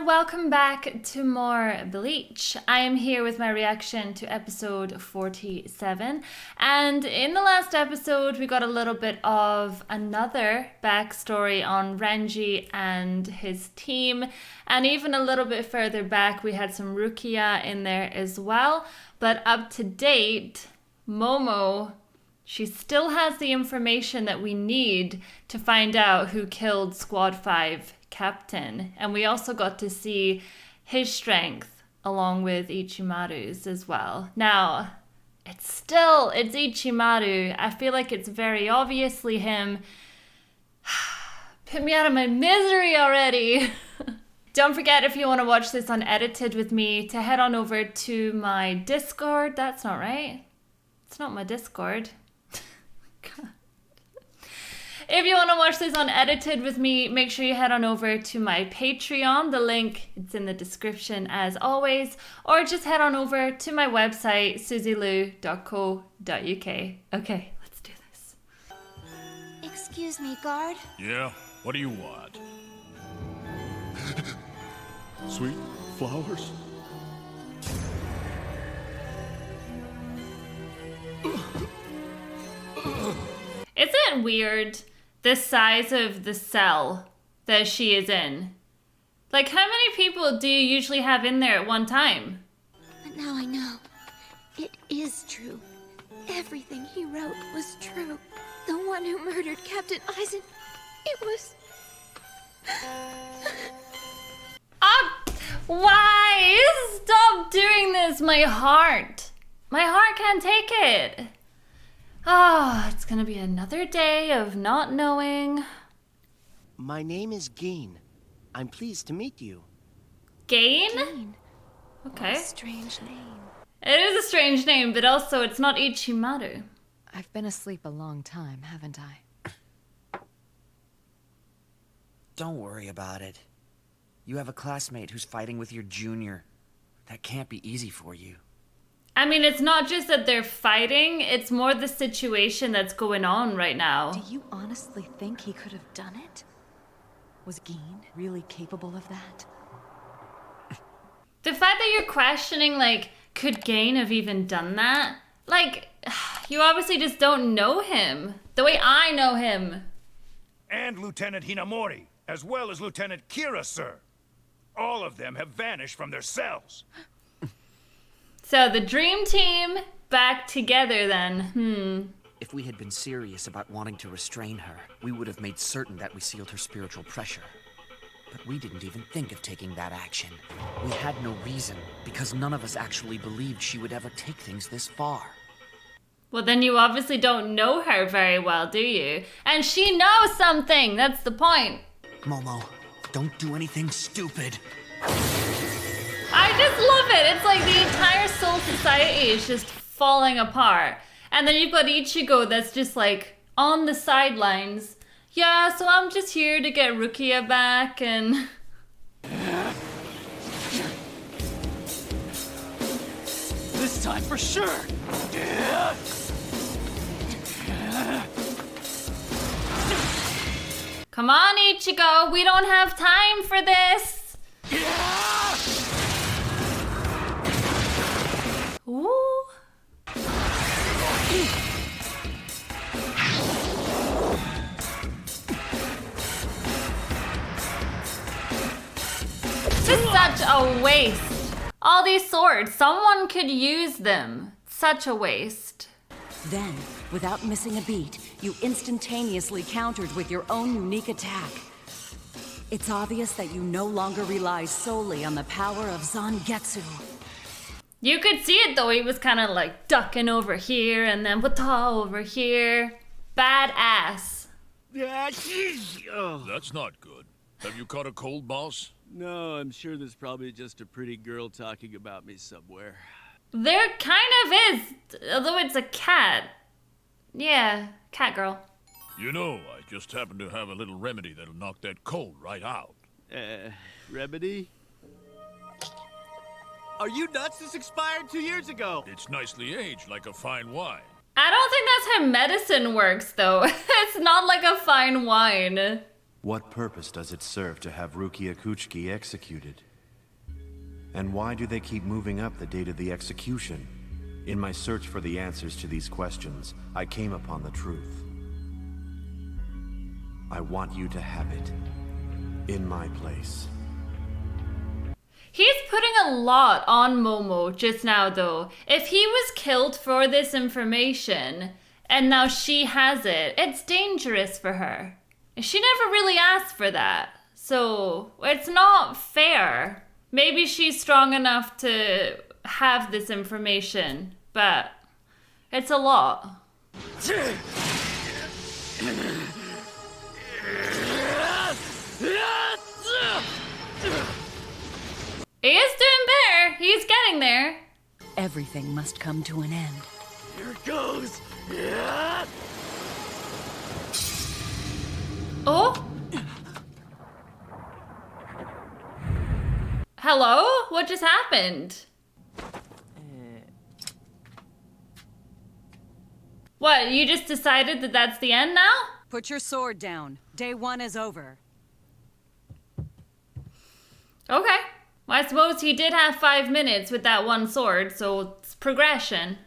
welcome back to more Bleach. I am here with my reaction to episode 47, and in the last episode we got a little bit of another backstory on Renji and his team, and even a little bit further back we had some Rukia in there as well. But up to date, Momo, she still has the information that we need to find out who killed Squad 5 captain, and we also got to see his strength along with Ichimaru's as well. Now, it's Ichimaru. I feel like it's very obviously him. Put me out of my misery already. Don't forget, if you want to watch this unedited with me, to head on over to my Discord. That's not right. It's not my Discord. God. If you want to watch this unedited with me, make sure you head on over to my Patreon. The link, it's in the description as always. Or just head on over to my website, suzylu.co.uk. Okay, let's do this. Excuse me, guard. Yeah? What do you want? Sweet flowers? Isn't it weird, the size of the cell that she is in? Like, how many people do you usually have in there at one time? But now I know. It is true. Everything he wrote was true. The one who murdered Captain Eisen, it was... Why? Stop doing this, my heart. My heart can't take it. Ah, it's gonna be another day of not knowing. My name is Gain. I'm pleased to meet you. Gain? Gain. Okay. What a strange name. It is a strange name, but also it's not Ichimaru. I've been asleep a long time, haven't I? Don't worry about it. You have a classmate who's fighting with your junior. That can't be easy for you. I mean, it's not just that they're fighting, it's more the situation that's going on right now. Do you honestly think he could have done it? Was Gain really capable of that? The fact that you're questioning, like, could Gain have even done that? Like, you obviously just don't know him the way I know him. And Lieutenant Hinamori, as well as Lieutenant Kira, sir. All of them have vanished from their cells. So the dream team back together then. If we had been serious about wanting to restrain her, we would have made certain that we sealed her spiritual pressure. But we didn't even think of taking that action. We had no reason, because none of us actually believed she would ever take things this far. Well, then you obviously don't know her very well, do you? And she knows something, that's the point. Momo, don't do anything stupid. I just love it. It's like the entire Soul Society is just falling apart. And then you've got Ichigo that's just like on the sidelines. Yeah, so I'm just here to get Rukia back and... This time for sure! Come on, Ichigo, we don't have time for this. Ooh. This is such a waste. All these swords, someone could use them. Such a waste. Then, without missing a beat, you instantaneously countered with your own unique attack. It's obvious that you no longer rely solely on the power of Zangetsu. You could see it though, he was kind of like ducking over here and then wata over here. Badass. That's not good. Have you caught a cold, boss? No, I'm sure there's probably just a pretty girl talking about me somewhere. There kind of is, although it's a cat. Yeah, cat girl. You know, I just happen to have a little remedy that'll knock that cold right out. Remedy? Are you nuts? This expired 2 years ago. It's nicely aged like a fine wine. I don't think that's how medicine works though. It's not like a fine wine. What purpose does it serve to have Rukia Kuchiki executed? And why do they keep moving up the date of the execution? In my search for the answers to these questions, I came upon the truth. I want you to have it. In my place. He's putting a lot on Momo just now, though. If he was killed for this information, and now she has it, it's dangerous for her. She never really asked for that, so it's not fair. Maybe she's strong enough to have this information, but it's a lot. He is doing better. He's getting there. Everything must come to an end. Here it goes. Oh? Hello? What just happened? What, you just decided that that's the end now? Put your sword down. Day 1 is over. Okay. Well, I suppose he did have 5 minutes with that one sword, so it's progression.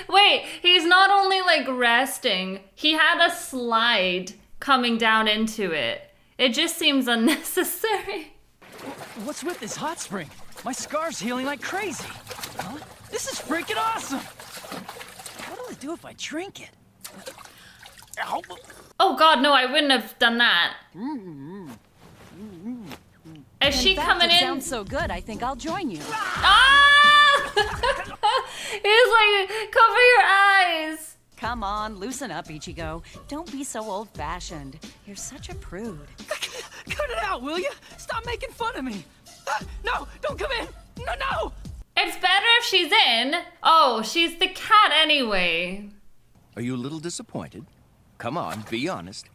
Wait, he's not only like resting, he had a slide coming down into it. It just seems unnecessary. What's with this hot spring? My scar's healing like crazy. Huh? This is freaking awesome! What'll it do if I drink it? Ow. Oh god, no, I wouldn't have done that. Is she coming in? Sounds so good, I think I'll join you. Ah! He's like, cover your eyes. Come on, loosen up, Ichigo. Don't be so old-fashioned. You're such a prude. Cut it out, will you? Stop making fun of me. No, don't come in. No. It's better if she's in. Oh, she's the cat anyway. Are you a little disappointed? Come on, be honest.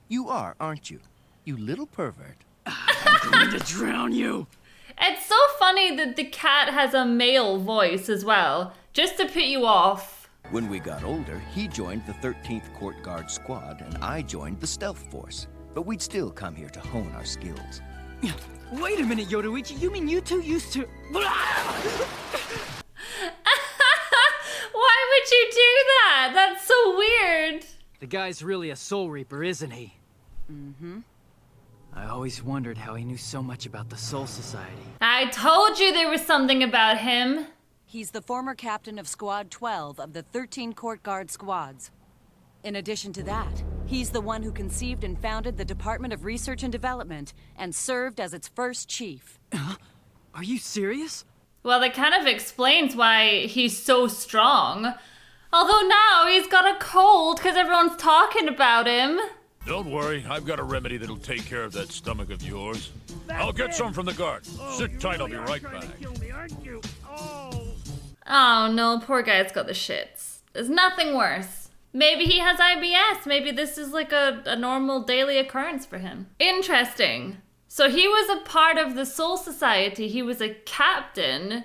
You are, aren't you? You little pervert. I'm going to drown you. It's so funny that the cat has a male voice as well, just to put you off. When we got older, he joined the 13th Court Guard Squad, and I joined the Stealth Force. But we'd still come here to hone our skills. Wait a minute, Yoruichi. You mean you two used to... Why would you do that? That's so weird. The guy's really a soul reaper, isn't he? Mm-hmm. I always wondered how he knew so much about the Soul Society. I told you there was something about him. He's the former captain of Squad 12 of the 13 Court Guard Squads. In addition to that, he's the one who conceived and founded the Department of Research and Development and served as its first chief. Are you serious? Well, that kind of explains why he's so strong. Although now he's got a cold because everyone's talking about him. Don't worry, I've got a remedy that'll take care of that stomach of yours. I'll get some from the guard. Sit tight, I'll be right back. Oh no, poor guy's got the shits. There's nothing worse. Maybe he has IBS. Maybe this is like a normal daily occurrence for him. Interesting. So he was a part of the Soul Society. He was a captain.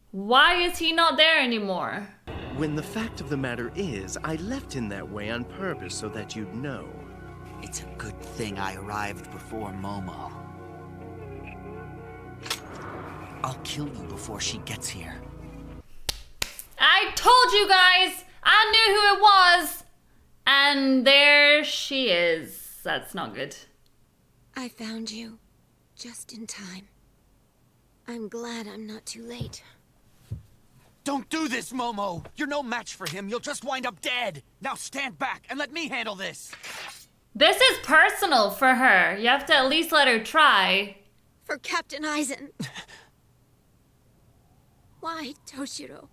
Why is he not there anymore? When the fact of the matter is, I left him that way on purpose so that you'd know. It's a good thing I arrived before Momo. I'll kill you before she gets here. I told you guys! I knew who it was! And there she is. That's not good. I found you just in time. I'm glad I'm not too late. Don't do this, Momo! You're no match for him. You'll just wind up dead. Now stand back and let me handle this. This is personal for her. You have to at least let her try. For Captain Eisen. Why, Toshiro?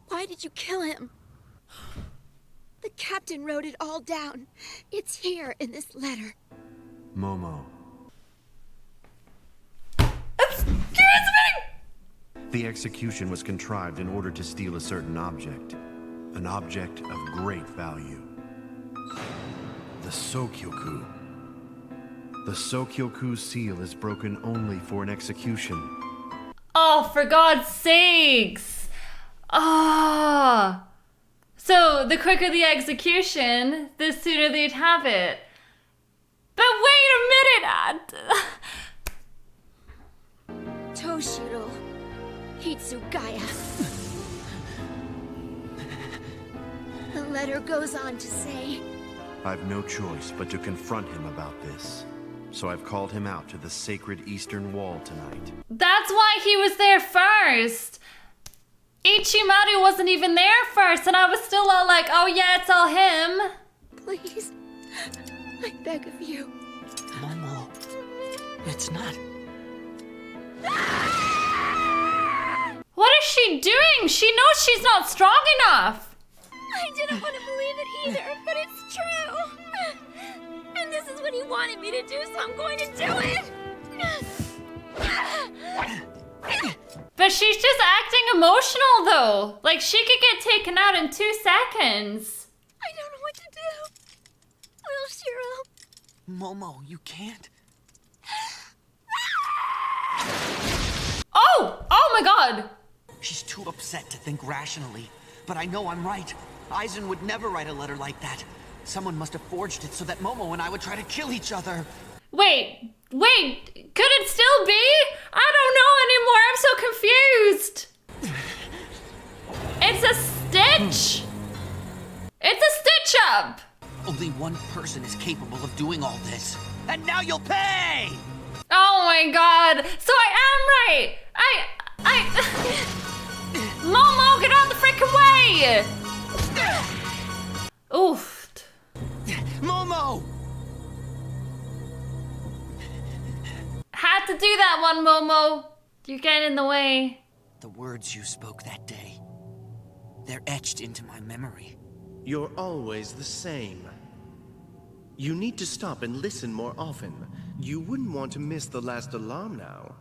Why did you kill him? The captain wrote it all down. It's here in this letter. Momo. Excuse me! The execution was contrived in order to steal a certain object. An object of great value. The Sokyoku. The Sokyoku seal is broken only for an execution. Oh, for God's sakes! Ah! So, the quicker the execution, the sooner they'd have it. But wait wait a minute. Toshiro Hitsugaya. The letter goes on to say, I've no choice but to confront him about this. So I've called him out to the sacred Eastern Wall tonight. That's why he was there first. Ichimaru wasn't even there first, and I was still all like, oh yeah, it's all him. please, I beg of you. Momo, it's not. What is she doing? She knows she's not strong enough. I didn't want to believe it either, but it's true. And this is what he wanted me to do, so I'm going to do it. But she's just acting emotional though. Like she could get taken out in 2 seconds. I don't know what to do. Will Shiro? Momo, you can't. Oh my god. She's too upset to think rationally. But I know I'm right. Aizen would never write a letter like that. Someone must have forged it so that Momo and I would try to kill each other. Wait, could it still be? I don't know anymore, I'm so confused. It's a stitch. It's a stitch up. Only one person is capable of doing all this. And now you'll pay! Oh my god. So I am right. Momo, get out the freaking way. Oof. Momo! Had to do that one, Momo. You're getting in the way. The words you spoke that day, they're etched into my memory. You're always the same. You need to stop and listen more often. You wouldn't want to miss the last alarm now.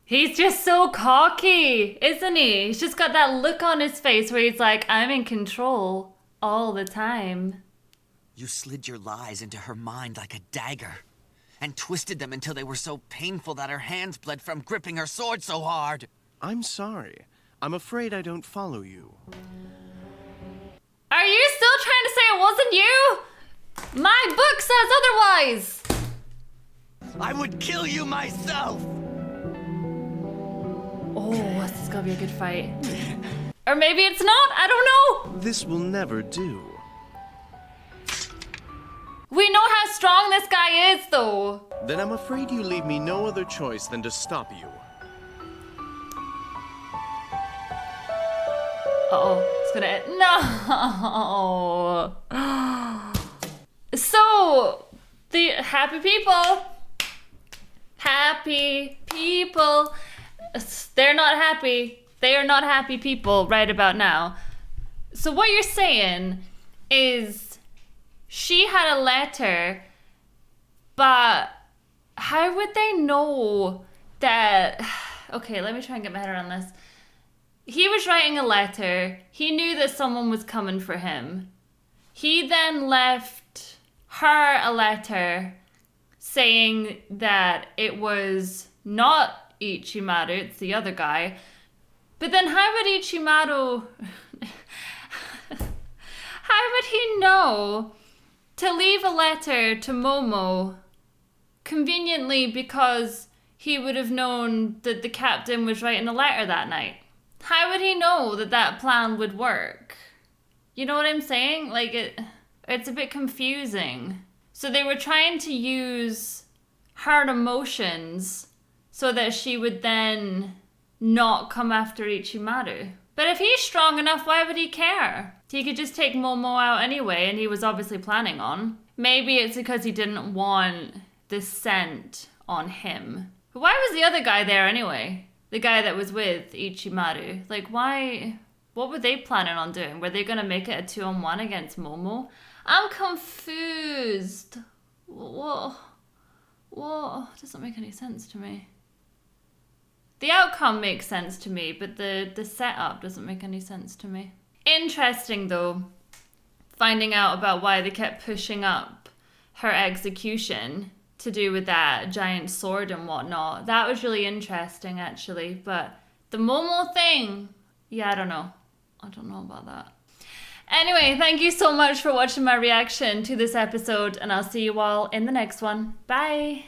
He's just so cocky, isn't he? He's just got that look on his face where he's like, I'm in control all the time. You slid your lies into her mind like a dagger, and twisted them until they were so painful that her hands bled from gripping her sword so hard. I'm sorry. I'm afraid I don't follow you. Are you still trying to say it wasn't you? My book says otherwise. I would kill you myself! Oh, this is gonna be a good fight. Or maybe it's not, I don't know. This will never do. We know how strong this guy is, though. Then I'm afraid you leave me no other choice than to stop you. Uh-oh, it's gonna end. No. So, the happy people, they're not happy. They are not happy people right about now. So what you're saying is she had a letter, but how would they know that? Okay, let me try and get my head around this. He was writing a letter. He knew that someone was coming for him. He then left her a letter saying that it was not Ichimaru, it's the other guy. But then how would Ichimaru... how would he know to leave a letter to Momo conveniently because he would have known that the captain was writing a letter that night? How would he know that that plan would work? You know what I'm saying? Like, it's a bit confusing. So they were trying to use her emotions so that she would then not come after Ichimaru. But if he's strong enough, why would he care? He could just take Momo out anyway, and he was obviously planning on. Maybe it's because he didn't want the scent on him. But why was the other guy there anyway? The guy that was with Ichimaru. Like, why? What were they planning on doing? Were they going to make it a 2-on-1 against Momo? I'm confused. What? Doesn't make any sense to me. The outcome makes sense to me, but the setup doesn't make any sense to me. Interesting, though, finding out about why they kept pushing up her execution to do with that giant sword and whatnot. That was really interesting, actually. But the Momo thing, yeah, I don't know. I don't know about that. Anyway, thank you so much for watching my reaction to this episode, and I'll see you all in the next one. Bye!